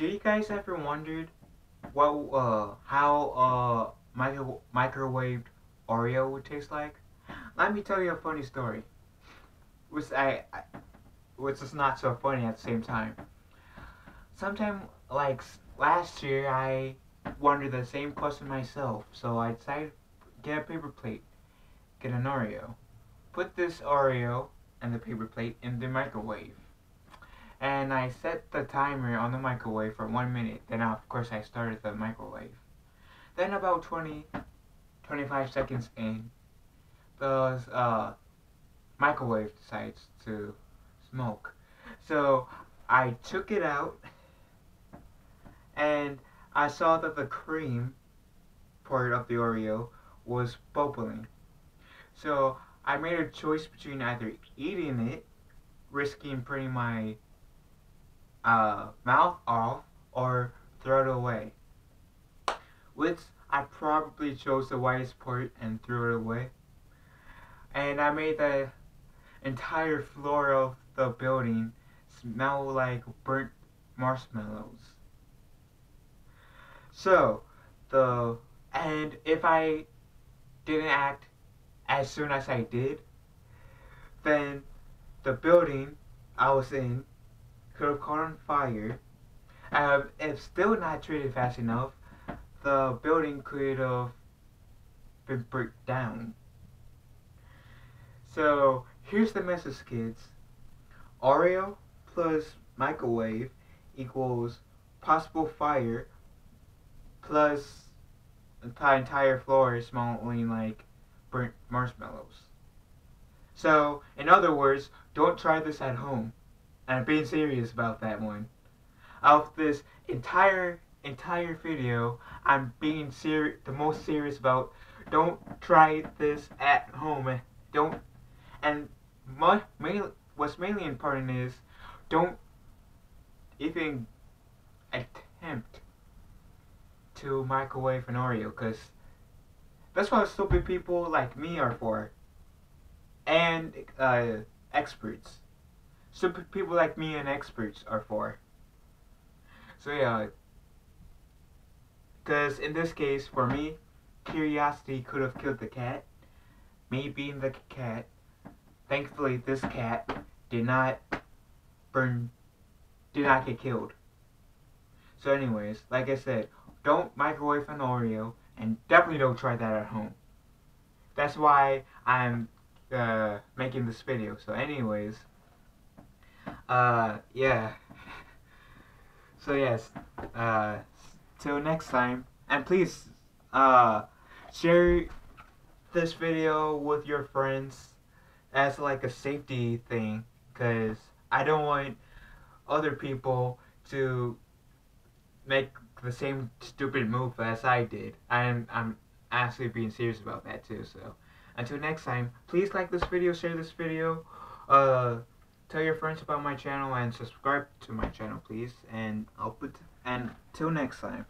Do you guys ever wondered what how microwaved Oreo would taste like? Let me tell you a funny story, which which is not so funny at the same time. Sometime like last year, I wondered the same question myself, so I decided to get a paper plate, get an Oreo, put this Oreo and the paper plate in the microwave. And I set the timer on the microwave for 1 minute. Then of course I started the microwave. Then about 25 seconds in, the microwave decides to smoke. So I took it out and I saw that the cream part of the Oreo was bubbling. So I made a choice between either eating it, risking putting my mouth off, or throw it away. Which I probably chose the wisest part and threw it away. And I made the entire floor of the building smell like burnt marshmallows. So, and if I didn't act as soon as I did, then the building I was in could have caught on fire. If still not treated fast enough, the building could have been burnt down. So here's the message, kids. Oreo plus microwave equals possible fire plus the entire floor is smelling like burnt marshmallows. So, in other words, don't try this at home. And I'm being serious about that one. Out of this entire video, I'm being the most serious about. Don't try this at home. Don't. And what's mainly important is don't even attempt to microwave an Oreo, because that's what stupid people like me are for, and experts. Stupid people like me and experts are for. So yeah, because in this case, for me, curiosity could have killed the cat. Me being the cat, thankfully this cat did not get killed. So anyways, like I said, don't microwave an Oreo, and definitely don't try that at home. That's why I'm making this video. So anyways, yeah. So yes, till next time, and please, share this video with your friends as like a safety thing, because I don't want other people to make the same stupid move as I did. I'm actually being serious about that too. So until next time, please like this video, share this video, tell your friends about my channel, and subscribe to my channel, please. And till next time.